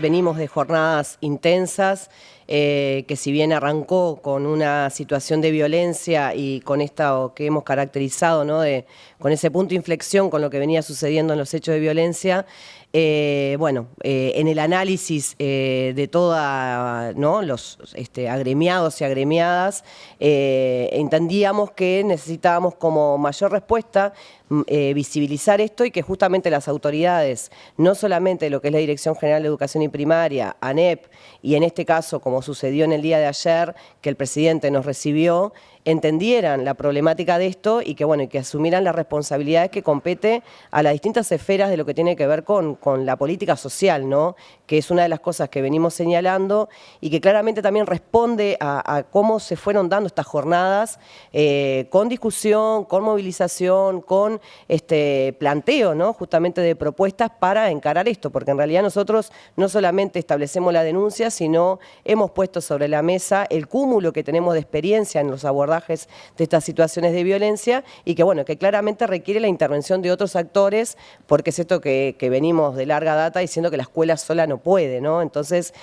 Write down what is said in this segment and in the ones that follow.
venimos de jornadas intensas, que si bien arrancó con una situación de violencia y con esta que hemos caracterizado, ¿no? Con ese punto de inflexión con lo que venía sucediendo en los hechos de violencia, en el análisis de toda, ¿no? Los agremiados y agremiadas, entendíamos que necesitábamos como mayor respuesta visibilizar esto y que justamente las autoridades, no solamente lo que es la Dirección General de Educación y Primaria, ANEP, y en este caso, como sucedió en el día de ayer, que el presidente nos recibió, entendieran la problemática de esto y que, bueno, y que asumieran las responsabilidades que compete a las distintas esferas de lo que tiene que ver con la política social, ¿no? Que es una de las cosas que venimos señalando y que claramente también responde a cómo se fueron dando estas jornadas con discusión, con movilización, con planteo, ¿no? Justamente de propuestas para encarar esto, porque en realidad nosotros no solamente establecemos la denuncia, sino hemos puesto sobre la mesa el cúmulo que tenemos de experiencia en los abordajes de estas situaciones de violencia y que, bueno, que claramente requiere la intervención de otros actores, porque es esto que venimos de larga data diciendo que la escuela sola no puede, ¿no? Entonces,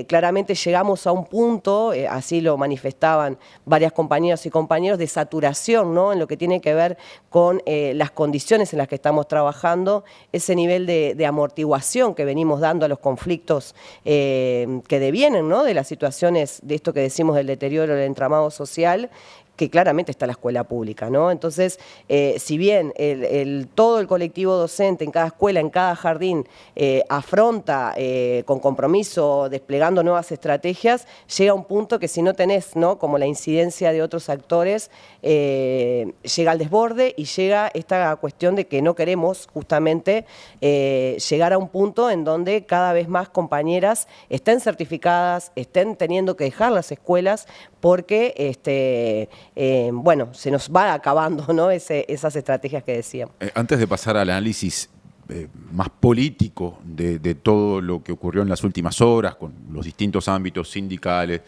claramente llegamos a un punto, así lo manifestaban varias compañeras y compañeros, de saturación, ¿no? En lo que tiene que ver con las condiciones en las que estamos trabajando, ese nivel de amortiguación que venimos dando a los conflictos que devienen, ¿no? De las situaciones, de esto que decimos del deterioro del entramado social, que claramente está la escuela pública, ¿no? Entonces, si bien todo el colectivo docente en cada escuela, en cada jardín, afronta con compromiso, desplegando nuevas estrategias, llega un punto que si no tenés, ¿no? Como la incidencia de otros actores, llega al desborde y llega esta cuestión de que no queremos justamente llegar a un punto en donde cada vez más compañeras estén certificadas, estén teniendo que dejar las escuelas porque se nos va acabando, ¿no? Esas estrategias que decíamos. Antes de pasar al análisis más político de todo lo que ocurrió en las últimas horas, con los distintos ámbitos sindicales,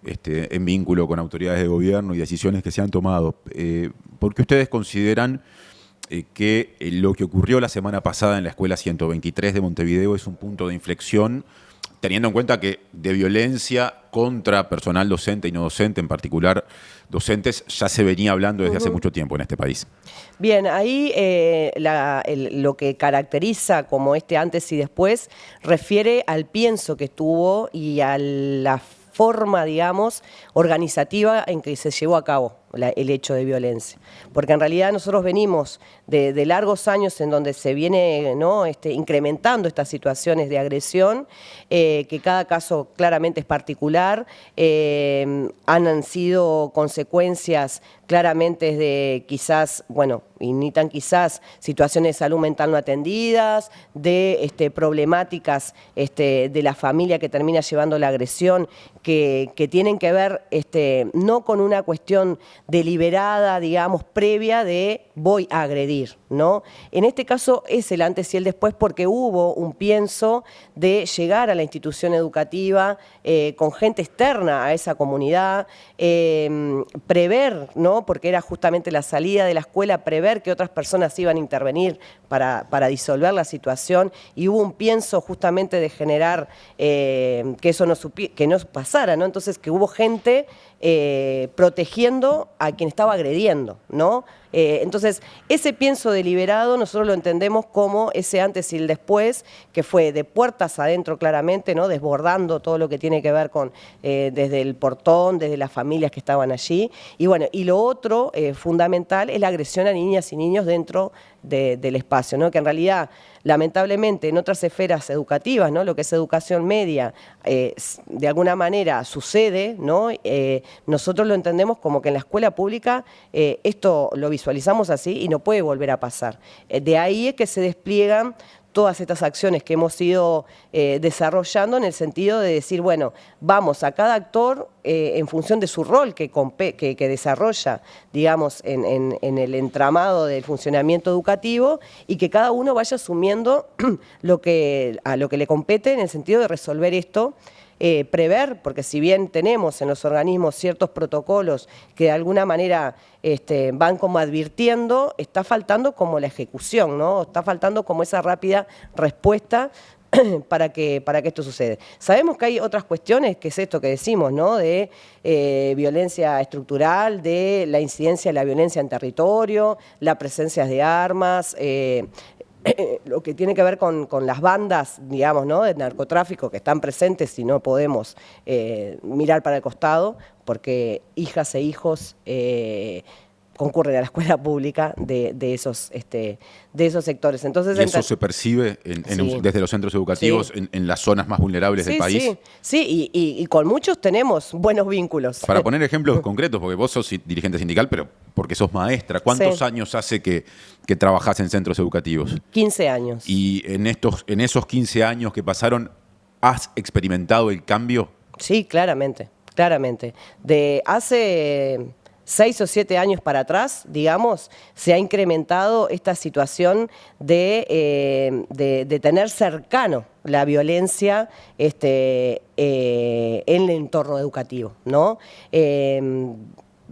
en vínculo con autoridades de gobierno y decisiones que se han tomado, ¿por qué ustedes consideran que lo que ocurrió la semana pasada en la Escuela 123 de Montevideo es un punto de inflexión, teniendo en cuenta que de violencia contra personal docente y no docente, en particular docentes, ya se venía hablando desde hace mucho tiempo en este país? Bien, ahí lo que caracteriza como antes y después refiere al pienso que tuvo y a la forma, digamos, organizativa en que se llevó a cabo el hecho de violencia. Porque en realidad nosotros venimos de largos años en donde se viene, ¿no? Incrementando estas situaciones de agresión, que cada caso claramente es particular, han sido consecuencias claramente de quizás, bueno, y ni tan quizás, situaciones de salud mental no atendidas, de problemáticas de la familia que termina llevando la agresión, que tienen que ver no con una cuestión deliberada, digamos, previa de voy a agredir, ¿no? En este caso es el antes y el después porque hubo un pienso de llegar a la institución educativa con gente externa a esa comunidad, prever, ¿no? Porque era justamente la salida de la escuela, prever que otras personas iban a intervenir para disolver la situación y hubo un pienso justamente de generar que eso que no pasara, ¿no? Entonces que hubo gente protegiendo a quien estaba agrediendo, ¿no? Entonces, ese pienso deliberado nosotros lo entendemos como ese antes y el después, que fue de puertas adentro claramente, ¿no? Desbordando todo lo que tiene que ver con desde el portón, desde las familias que estaban allí. Y bueno, y lo otro fundamental es la agresión a niñas y niños dentro del espacio, ¿no? Que en realidad, lamentablemente, en otras esferas educativas, ¿no? Lo que es educación media, de alguna manera sucede, ¿no? Nosotros lo entendemos como que en la escuela pública esto lo visualizamos así y no puede volver a pasar. De ahí es que se despliegan todas estas acciones que hemos ido desarrollando en el sentido de decir, bueno, vamos a cada actor en función de su rol que desarrolla, digamos, en el entramado del funcionamiento educativo y que cada uno vaya asumiendo a lo que le compete en el sentido de resolver esto. Prever, porque si bien tenemos en los organismos ciertos protocolos que de alguna manera van como advirtiendo, está faltando como la ejecución, ¿no? Está faltando como esa rápida respuesta para que esto suceda. Sabemos que hay otras cuestiones, que es esto que decimos, ¿no? De violencia estructural, de la incidencia de la violencia en territorio, la presencia de armas, lo que tiene que ver con las bandas, digamos, ¿no? De narcotráfico que están presentes y no podemos mirar para el costado, porque hijas e hijos concurren a la escuela pública de esos sectores. Entonces, ¿y eso se percibe sí, desde los centros educativos sí, en las zonas más vulnerables del país? Sí, sí, y con muchos tenemos buenos vínculos. Para poner ejemplos concretos, porque vos sos dirigente sindical, pero porque sos maestra, ¿cuántos Sí. años hace que trabajás en centros educativos? 15 años. Y en esos 15 años que pasaron, ¿has experimentado el cambio? Sí, claramente, claramente. De hace 6 o 7 años para atrás, digamos, se ha incrementado esta situación de tener cercano la violencia en el entorno educativo, ¿no?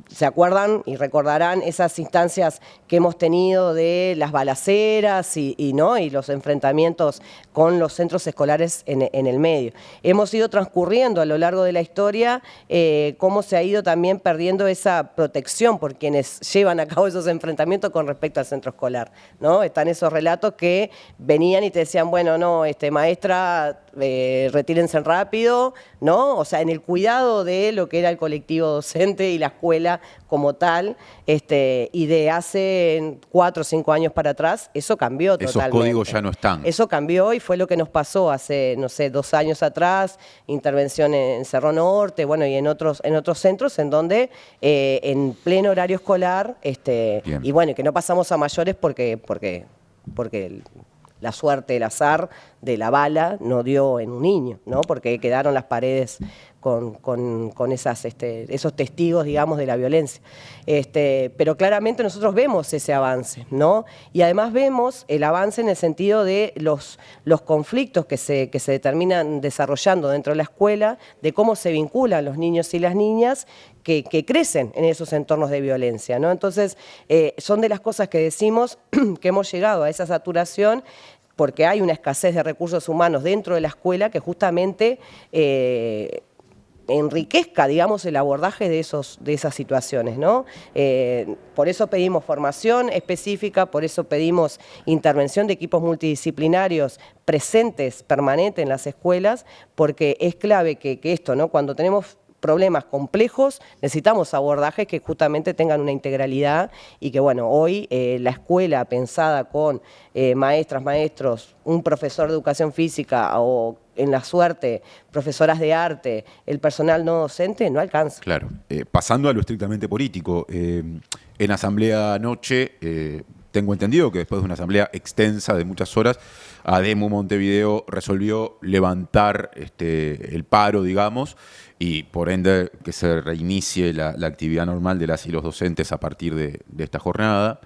¿Se acuerdan y recordarán esas instancias que hemos tenido de las balaceras y los enfrentamientos con los centros escolares en el medio? Hemos ido transcurriendo a lo largo de la historia cómo se ha ido también perdiendo esa protección por quienes llevan a cabo esos enfrentamientos con respecto al centro escolar, ¿no? Están esos relatos que venían y te decían, bueno, no, maestra, retírense rápido, ¿no? O sea, en el cuidado de lo que era el colectivo docente y la escuela como tal, y de hace 4 o 5 años para atrás, eso cambió totalmente. Esos códigos ya no están. Eso cambió y fue lo que nos pasó hace, no sé, 2 años atrás, intervención en Cerro Norte, bueno, y en otros centros en donde en pleno horario escolar, y bueno, que no pasamos a mayores porque la suerte, el azar de la bala no dio en un niño, ¿no? Porque quedaron las paredes con esos testigos, digamos, de la violencia. Pero claramente nosotros vemos ese avance, ¿no? Y además vemos el avance en el sentido de los conflictos que se terminan desarrollando dentro de la escuela, de cómo se vinculan los niños y las niñas que crecen en esos entornos de violencia, ¿no? Entonces, son de las cosas que decimos que hemos llegado a esa saturación porque hay una escasez de recursos humanos dentro de la escuela que justamente enriquezca, digamos, el abordaje de esas situaciones, ¿no? Por eso pedimos formación específica, por eso pedimos intervención de equipos multidisciplinarios presentes, permanentes en las escuelas, porque es clave que esto, ¿no? Cuando tenemos problemas complejos, necesitamos abordajes que justamente tengan una integralidad y que, bueno, hoy la escuela pensada con maestras, maestros, un profesor de educación física o, en la suerte, profesoras de arte, el personal no docente, no alcanza. Claro. Pasando a lo estrictamente político, en asamblea anoche, tengo entendido que después de una asamblea extensa de muchas horas, ADEMU Montevideo resolvió levantar el paro, digamos, y por ende que se reinicie la actividad normal de las y los docentes a partir de esta jornada.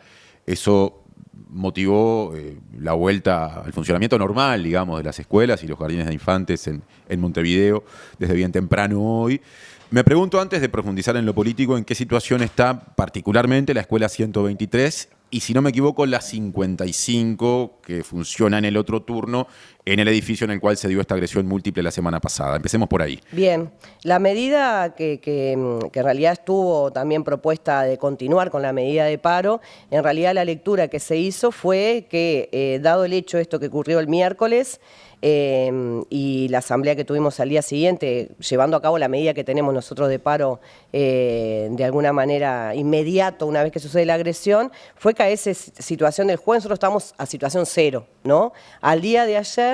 Eso motivó la vuelta al funcionamiento normal, digamos, de las escuelas y los jardines de infantes en Montevideo desde bien temprano hoy. Me pregunto, antes de profundizar en lo político, en qué situación está particularmente la escuela 123 y, si no me equivoco, la 55 que funciona en el otro turno en el edificio en el cual se dio esta agresión múltiple la semana pasada. Empecemos por ahí. Bien, la medida que en realidad estuvo también propuesta de continuar con la medida de paro, en realidad la lectura que se hizo fue que, dado el hecho esto que ocurrió el miércoles, y la asamblea que tuvimos al día siguiente, llevando a cabo la medida que tenemos nosotros de paro de alguna manera inmediato una vez que sucede la agresión, fue que a esa situación del jueves nosotros estamos a situación cero, ¿no? Al día de ayer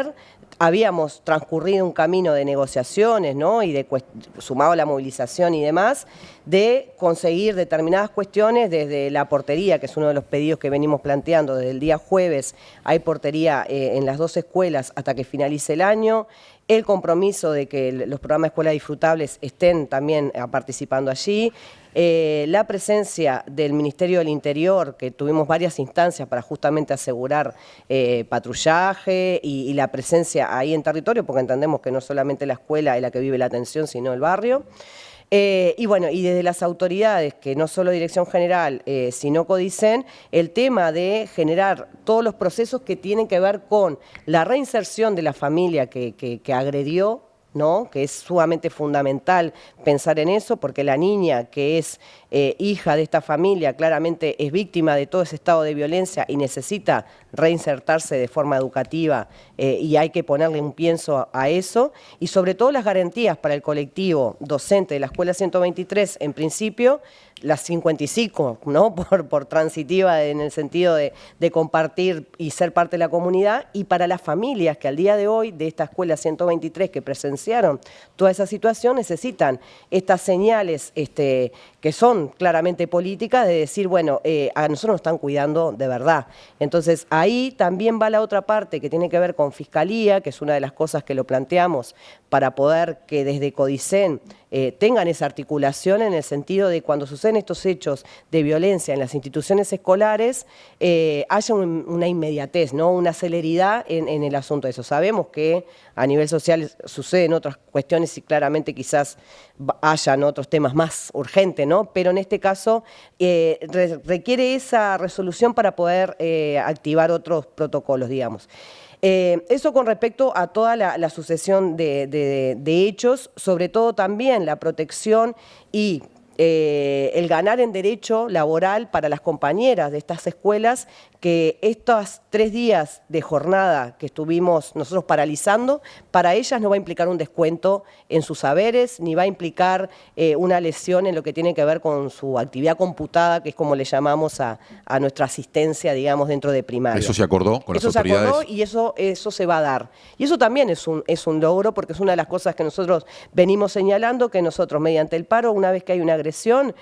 habíamos transcurrido un camino de negociaciones, ¿no? Y sumado a la movilización y demás, de conseguir determinadas cuestiones desde la portería, que es uno de los pedidos que venimos planteando. Desde el día jueves hay portería en las 2 escuelas hasta que finalice el año. El compromiso de que los programas de escuelas disfrutables estén también participando allí. La presencia del Ministerio del Interior, que tuvimos varias instancias para justamente asegurar patrullaje y la presencia ahí en territorio, porque entendemos que no solamente la escuela es la que vive la atención, sino el barrio. Y bueno, y desde las autoridades, que no solo Dirección General, sino Codicen, el tema de generar todos los procesos que tienen que ver con la reinserción de la familia que agredió, ¿no? Que es sumamente fundamental pensar en eso, porque la niña que es hija de esta familia claramente es víctima de todo ese estado de violencia y necesita reinsertarse de forma educativa, y hay que ponerle un pienso a eso, y sobre todo las garantías para el colectivo docente de la Escuela 123, en principio, las 55, ¿no? por transitiva en el sentido de compartir y ser parte de la comunidad, y para las familias que al día de hoy de esta Escuela 123 que presenciaron toda esa situación necesitan estas señales que son claramente políticas de decir, bueno, a nosotros nos están cuidando de verdad. Entonces ahí también va la otra parte que tiene que ver con Fiscalía, que es una de las cosas que lo planteamos para poder que desde Codicen tengan esa articulación en el sentido de cuando suceden estos hechos de violencia en las instituciones escolares, haya una inmediatez, ¿no? Una celeridad en el asunto de eso. Sabemos que a nivel social suceden otras cuestiones y claramente quizás hayan otros temas más urgentes, ¿no? Pero en este caso requiere esa resolución para poder activar otros protocolos, digamos. Eso con respecto a toda la sucesión de hechos, sobre todo también la protección y el ganar en derecho laboral para las compañeras de estas escuelas, que estos 3 días de jornada que estuvimos nosotros paralizando, para ellas no va a implicar un descuento en sus saberes, ni va a implicar una lesión en lo que tiene que ver con su actividad computada, que es como le llamamos a nuestra asistencia, digamos, dentro de primaria. ¿Eso se acordó con las autoridades? Eso se acordó y eso se va a dar. Y eso también es un logro, porque es una de las cosas que nosotros venimos señalando, que nosotros mediante el paro, una vez que hay una agresión,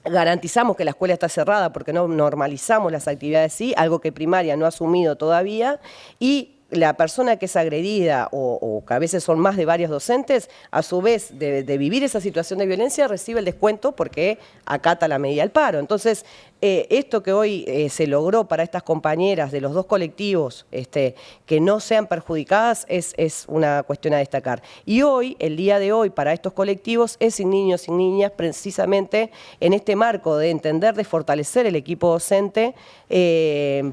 garantizamos que la escuela está cerrada porque no normalizamos las actividades, sí, algo que primaria no ha asumido todavía, y la persona que es agredida o que a veces son más de varios docentes, a su vez de vivir esa situación de violencia, recibe el descuento porque acata la medida del paro. Entonces, esto que hoy se logró para estas compañeras de los dos colectivos, que no sean perjudicadas, es una cuestión a destacar. Y hoy, el día de hoy, para estos colectivos, es sin niños, sin niñas, precisamente en este marco de entender, de fortalecer el equipo docente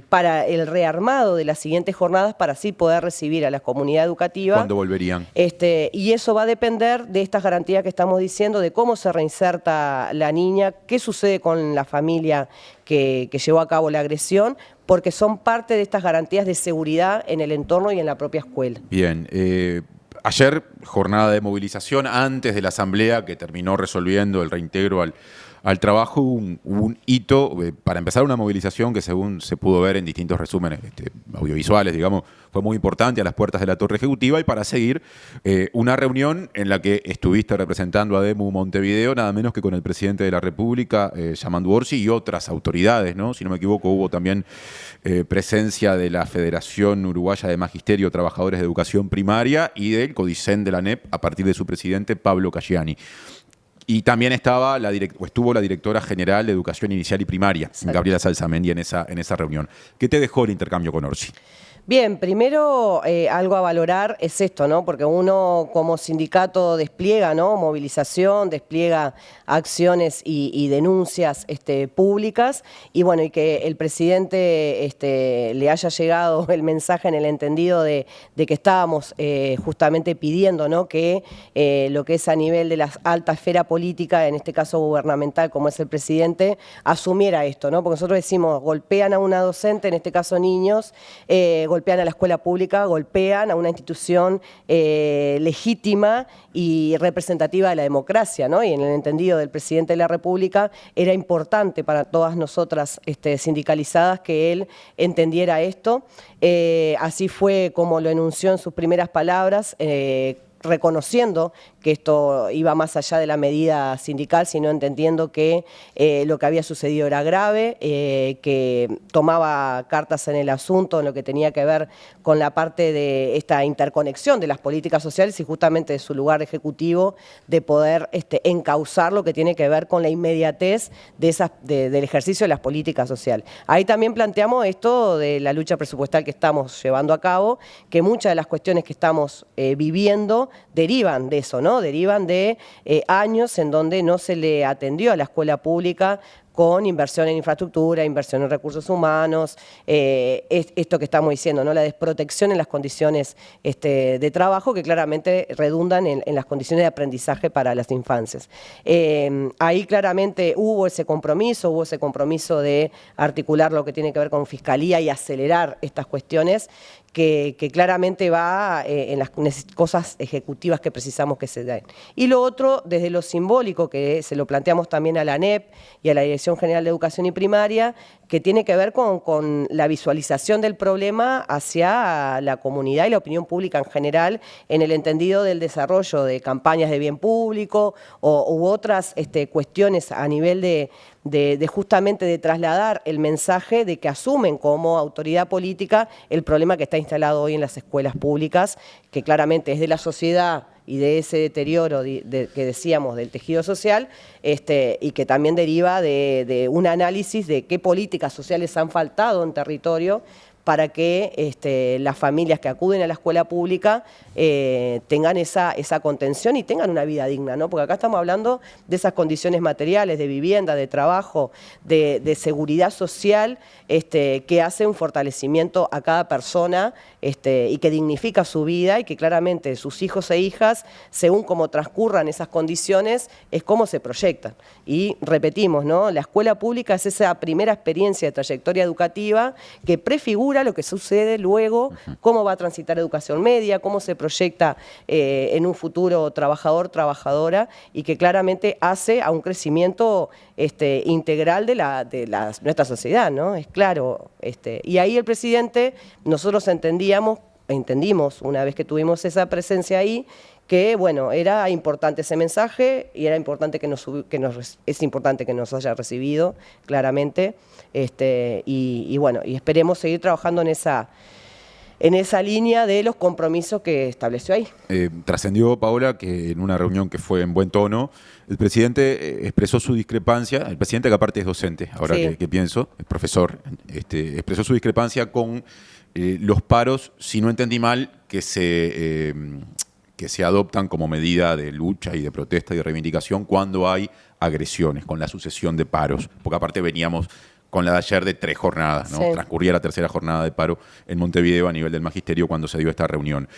para el rearmado de las siguientes jornadas, para así poder recibir a la comunidad educativa. ¿Cuándo volverían? Y eso va a depender de estas garantías que estamos diciendo, de cómo se reinserta la niña, qué sucede con la familia que llevó a cabo la agresión, porque son parte de estas garantías de seguridad en el entorno y en la propia escuela. Bien, ayer jornada de movilización antes de la asamblea que terminó resolviendo el reintegro al trabajo, un hito para empezar una movilización que, según se pudo ver en distintos resúmenes audiovisuales, digamos, fue muy importante a las puertas de la Torre Ejecutiva, y para seguir una reunión en la que estuviste representando a DEMU Montevideo, nada menos que con el presidente de la República, Yamandu Orsi, y otras autoridades, ¿no? Si no me equivoco, hubo también presencia de la Federación Uruguaya de Magisterio, Trabajadores de Educación Primaria, y del Codicen de la ANEP, a partir de su presidente, Pablo Caggiani. Y también estuvo la directora general de Educación Inicial y Primaria, Gabriela Salzamendi, en esa reunión. ¿Qué te dejó el intercambio con Orsi? Bien, primero algo a valorar es esto, ¿no? Porque uno como sindicato despliega, ¿no? Movilización, despliega acciones y denuncias públicas, y bueno, y que el presidente le haya llegado el mensaje en el entendido de que estábamos justamente pidiendo, ¿no? Que lo que es a nivel de la alta esfera política, en este caso gubernamental, como es el presidente, asumiera esto, ¿no? Porque nosotros decimos, golpean a una docente, en este caso niños, golpean a la escuela pública, golpean a una institución legítima y representativa de la democracia, ¿no? Y en el entendido del presidente de la República era importante para todas nosotras sindicalizadas que él entendiera esto. Así fue como lo enunció en sus primeras palabras, reconociendo que esto iba más allá de la medida sindical, sino entendiendo que lo que había sucedido era grave, que tomaba cartas en el asunto en lo que tenía que ver con la parte de esta interconexión de las políticas sociales y justamente de su lugar ejecutivo de poder encauzar lo que tiene que ver con la inmediatez del ejercicio de las políticas sociales. Ahí también planteamos esto de la lucha presupuestal que estamos llevando a cabo, que muchas de las cuestiones que estamos viviendo derivan de eso, ¿no? Derivan de años en donde no se le atendió a la escuela pública con inversión en infraestructura, inversión en recursos humanos, esto que estamos diciendo, ¿no? La desprotección en las condiciones de trabajo que claramente redundan en las condiciones de aprendizaje para las infancias. Ahí claramente hubo ese compromiso de articular lo que tiene que ver con fiscalía y acelerar estas cuestiones que claramente va en las cosas ejecutivas que precisamos que se den. Y lo otro, desde lo simbólico, que se lo planteamos también a la ANEP y a la Dirección General de Educación y Primaria, que tiene que ver con la visualización del problema hacia la comunidad y la opinión pública en general, en el entendido del desarrollo de campañas de bien público u otras cuestiones a nivel de justamente de trasladar el mensaje de que asumen como autoridad política el problema que está instalado hoy en las escuelas públicas, que claramente es de la sociedad y de ese deterioro que decíamos del tejido social, y que también deriva de un análisis de qué políticas sociales han faltado en territorio para que las familias que acuden a la escuela pública tengan esa contención y tengan una vida digna, ¿no? Porque acá estamos hablando de esas condiciones materiales, de vivienda, de trabajo, de seguridad social, que hace un fortalecimiento a cada persona y que dignifica su vida y que claramente sus hijos e hijas, según cómo transcurran esas condiciones, es cómo se proyectan. Y repetimos, ¿no? La escuela pública es esa primera experiencia de trayectoria educativa que prefigura lo que sucede luego, cómo va a transitar educación media, cómo se proyecta en un futuro trabajador, trabajadora, y que claramente hace a un crecimiento integral de nuestra sociedad, ¿no? Es claro. Y ahí el presidente, nosotros entendimos una vez que tuvimos esa presencia ahí, que bueno, era importante ese mensaje y era importante es importante que nos haya recibido claramente, y bueno, y esperemos seguir trabajando en esa línea de los compromisos que estableció ahí. Trascendió, Paola, que en una reunión que fue en buen tono, el presidente expresó su discrepancia, el presidente que aparte es docente, ahora sí. que pienso, es profesor, expresó su discrepancia con los paros, si no entendí mal, que se adoptan como medida de lucha y de protesta y de reivindicación cuando hay agresiones, con la sucesión de paros, porque aparte veníamos con la de ayer de 3 jornadas, ¿no? Sí. Transcurría la tercera jornada de paro en Montevideo a nivel del magisterio cuando se dio esta reunión.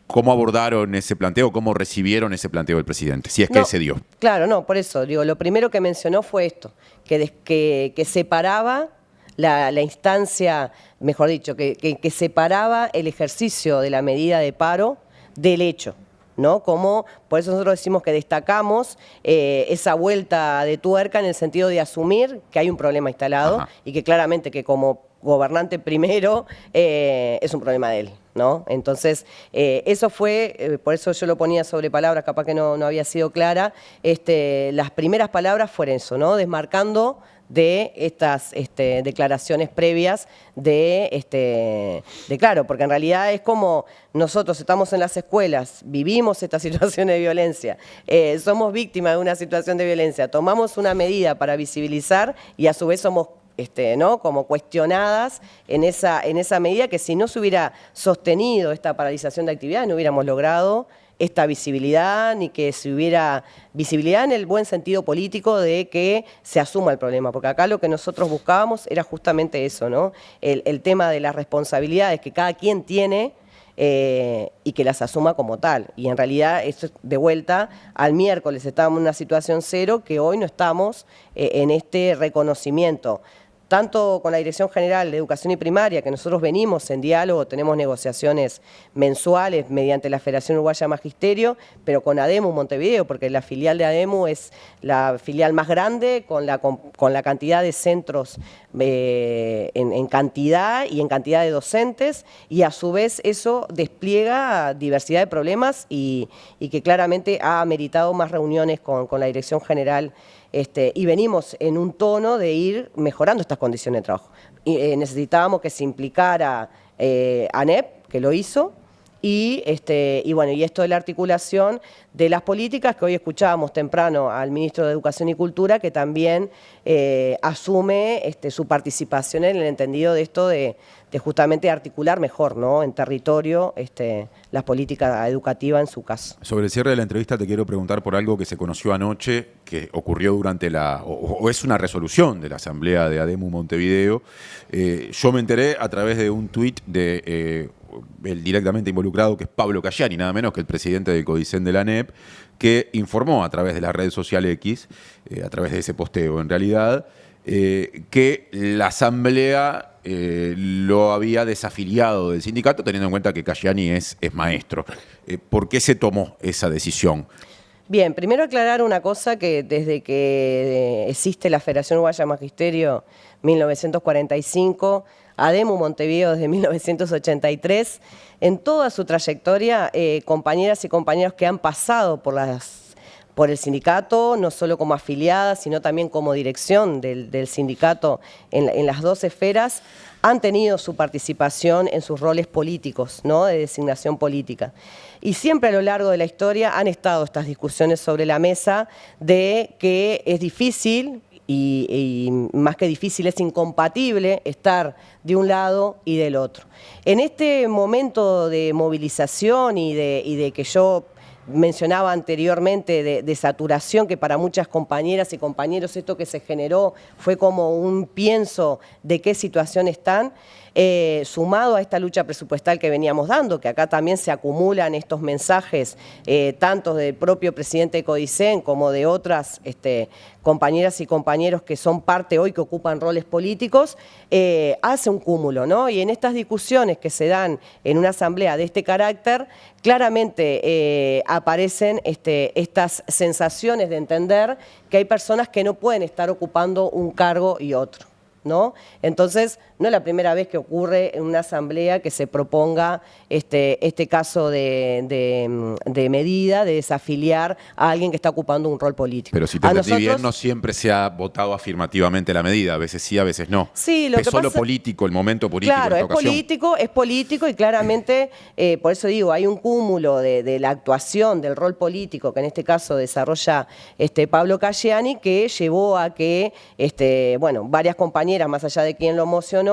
¿Cómo abordaron ese planteo? ¿Cómo recibieron ese planteo del presidente? Si es que se dio. Claro, no, por eso, digo, lo primero que mencionó fue esto, que separaba la instancia, mejor dicho, que separaba el ejercicio de la medida de paro del hecho, ¿no? Por eso nosotros decimos que destacamos esa vuelta de tuerca en el sentido de asumir que hay un problema instalado. Ajá. Y que claramente que como gobernante primero es un problema de él, ¿no? Entonces, eso fue, por eso yo lo ponía sobre palabras, capaz que no había sido clara, las primeras palabras fueron eso, ¿no? Desmarcando de estas declaraciones previas claro, porque en realidad es como nosotros estamos en las escuelas, vivimos esta situación de violencia, somos víctimas de una situación de violencia, tomamos una medida para visibilizar y a su vez somos ¿no? como cuestionadas en esa medida que si no se hubiera sostenido esta paralización de actividades no hubiéramos logrado esta visibilidad, ni que se hubiera visibilidad en el buen sentido político de que se asuma el problema, porque acá lo que nosotros buscábamos era justamente eso, ¿no? El tema de las responsabilidades que cada quien tiene y que las asuma como tal. Y en realidad, esto de vuelta, al miércoles estábamos en una situación cero que hoy no estamos en este reconocimiento, tanto con la Dirección General de Educación y Primaria, que nosotros venimos en diálogo, tenemos negociaciones mensuales mediante la Federación Uruguaya de Magisterio, pero con ADEMU Montevideo, porque la filial de ADEMU es la filial más grande, con la cantidad de centros en cantidad y en cantidad de docentes, y a su vez eso despliega diversidad de problemas y que claramente ha ameritado más reuniones con la Dirección General. Y venimos en un tono de ir mejorando estas condiciones de trabajo. Y, necesitábamos que se implicara ANEP, que lo hizo, y bueno, y esto de la articulación de las políticas que hoy escuchábamos temprano al ministro de Educación y Cultura, que también asume su participación en el entendido de esto de justamente articular mejor, ¿no?, en territorio las políticas educativas en su caso. Sobre el cierre de la entrevista te quiero preguntar por algo que se conoció anoche, que ocurrió durante o es una resolución de la Asamblea de ADEMU Montevideo. Yo me enteré a través de un tuit de el directamente involucrado, que es Pablo Casciani, nada menos que el presidente del CODICEN de la ANEP, que informó a través de la red social X, a través de ese posteo en realidad, que la Asamblea lo había desafiliado del sindicato, teniendo en cuenta que Casciani es maestro. ¿Por qué se tomó esa decisión? Bien, primero aclarar una cosa, que desde que existe la Federación Uruguaya de Magisterio 1945, ADEMU Montevideo desde 1983, en toda su trayectoria, compañeras y compañeros que han pasado por el sindicato, no solo como afiliadas, sino también como dirección del sindicato en las dos esferas, han tenido su participación en sus roles políticos, ¿no?, de designación política. Y siempre a lo largo de la historia han estado estas discusiones sobre la mesa de que es difícil, y más que difícil, es incompatible estar de un lado y del otro. En este momento de movilización y de que yo mencionaba anteriormente de saturación, que para muchas compañeras y compañeros esto que se generó fue como un pienso de qué situación están, sumado a esta lucha presupuestal que veníamos dando, que acá también se acumulan estos mensajes, tanto del propio presidente de CODICEN como de otras compañeras y compañeros que son parte hoy, que ocupan roles políticos, hace un cúmulo, ¿no? Y en estas discusiones que se dan en una asamblea de este carácter, claramente aparecen estas sensaciones de entender que hay personas que no pueden estar ocupando un cargo y otro, ¿no? Entonces, no es la primera vez que ocurre en una asamblea que se proponga este caso de medida, de desafiliar a alguien que está ocupando un rol político. Pero si te entendí bien, no siempre se ha votado afirmativamente la medida, a veces sí, a veces no. Sí, lo que pasa, lo político, el momento político. Claro, en esta ocasión. es político y claramente, por eso digo, hay un cúmulo de la actuación, del rol político que en este caso desarrolla Pablo Casciani, que llevó a que, bueno, varias compañeras, más allá de quien lo mocionó,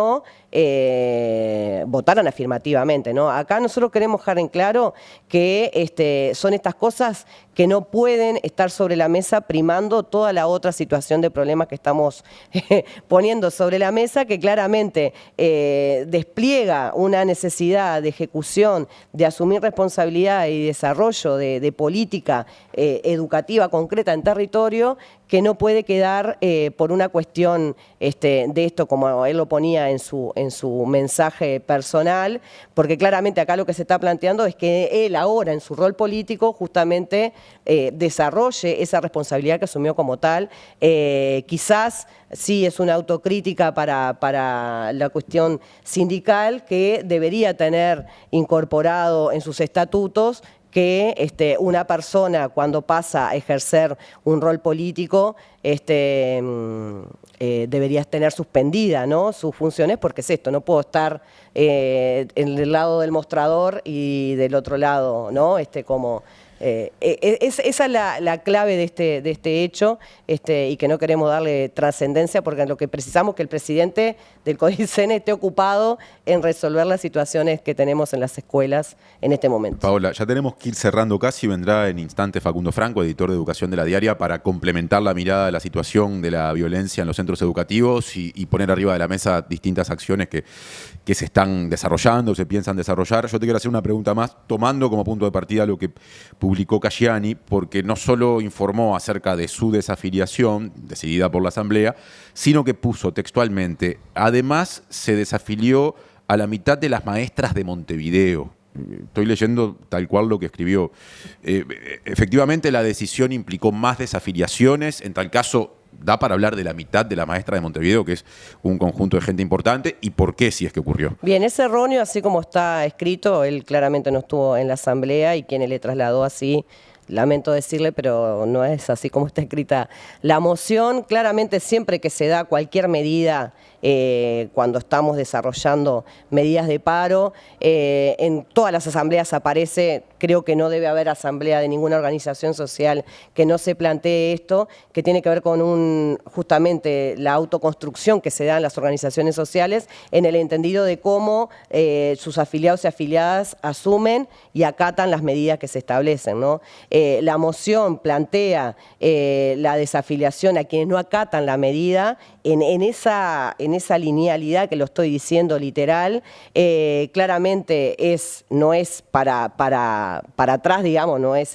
votaran afirmativamente, ¿no? Acá nosotros queremos dejar en claro que son estas cosas que no pueden estar sobre la mesa primando toda la otra situación de problemas que estamos poniendo sobre la mesa, que claramente despliega una necesidad de ejecución, de asumir responsabilidad y desarrollo de política educativa concreta en territorio, que no puede quedar por una cuestión de esto, como él lo ponía en su mensaje personal, porque claramente acá lo que se está planteando es que él ahora en su rol político justamente desarrolle esa responsabilidad que asumió como tal. Quizás sí es una autocrítica para la cuestión sindical, que debería tener incorporado en sus estatutos que una persona cuando pasa a ejercer un rol político debería tener suspendida, ¿no?, sus funciones, porque es esto, no puedo estar en el lado del mostrador y del otro lado, ¿no? Esa es la clave de este hecho, y que no queremos darle trascendencia, porque lo que precisamos es que el presidente del CODICEN esté ocupado en resolver las situaciones que tenemos en las escuelas en este momento. Paola, ya tenemos que ir cerrando casi. Vendrá en instantes Facundo Franco, editor de Educación de La Diaria, para complementar la mirada de la situación de la violencia en los centros educativos y poner arriba de la mesa distintas acciones que se están desarrollando, se piensan desarrollar. Yo te quiero hacer una pregunta más, tomando como punto de partida lo que publicó Casciani, porque no solo informó acerca de su desafiliación, decidida por la Asamblea, sino que puso textualmente: además se desafilió a la mitad de las maestras de Montevideo. Estoy leyendo tal cual lo que escribió. Efectivamente, la decisión implicó más desafiliaciones. En tal caso, da para hablar de la mitad de la maestra de Montevideo, que es un conjunto de gente importante, y por qué, si es que ocurrió. Bien, es erróneo, así como está escrito. Él claramente no estuvo en la asamblea, y quien le trasladó así lamento decirle, pero no es así como está escrita la moción. Claramente siempre que se da cualquier medida, cuando estamos desarrollando medidas de paro, en todas las asambleas aparece, creo que no debe haber asamblea de ninguna organización social que no se plantee esto, que tiene que ver con justamente la autoconstrucción que se da en las organizaciones sociales, en el entendido de cómo sus afiliados y afiliadas asumen y acatan las medidas que se establecen, ¿no? La moción plantea la desafiliación a quienes no acatan la medida en esa linealidad que lo estoy diciendo literal. Claramente no es para atrás, digamos, no es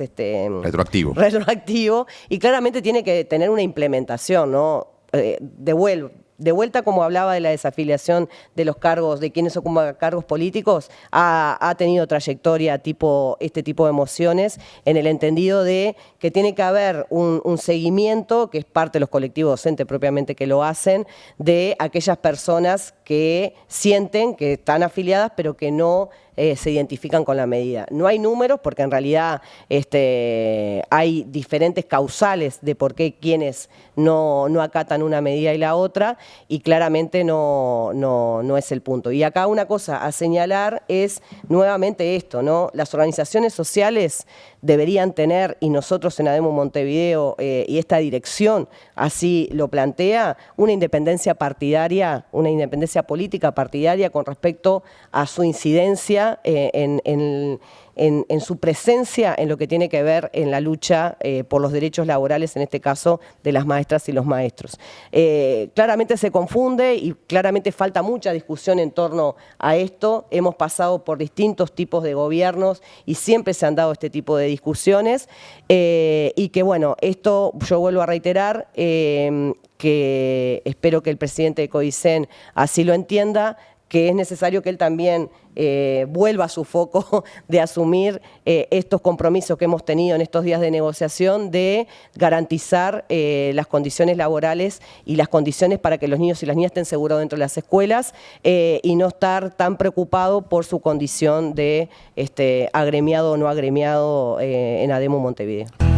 retroactivo, y claramente tiene que tener una implementación, ¿no? De vuelta, como hablaba de la desafiliación de los cargos, de quienes ocupan cargos políticos, ha tenido trayectoria este tipo de mociones, en el entendido de que tiene que haber un seguimiento, que es parte de los colectivos docentes propiamente que lo hacen, de aquellas personas que sienten que están afiliadas pero que no se identifican con la medida. No hay números porque en realidad hay diferentes causales de por qué quienes no acatan una medida y la otra, y claramente no es el punto. Y acá una cosa a señalar es nuevamente esto, ¿no? Las organizaciones sociales deberían tener, y nosotros en ADEMO Montevideo y esta dirección así lo plantea, una independencia partidaria, una independencia política partidaria con respecto a su incidencia en su presencia en lo que tiene que ver en la lucha por los derechos laborales, en este caso de las maestras y los maestros. Claramente se confunde y claramente falta mucha discusión en torno a esto. Hemos pasado por distintos tipos de gobiernos y siempre se han dado este tipo de discusiones, y que bueno, esto yo vuelvo a reiterar, que espero que el presidente de CODICEN así lo entienda, que es necesario que él también vuelva a su foco de asumir estos compromisos que hemos tenido en estos días de negociación de garantizar las condiciones laborales y las condiciones para que los niños y las niñas estén seguros dentro de las escuelas, y no estar tan preocupado por su condición de agremiado o no agremiado en ADEMO Montevideo.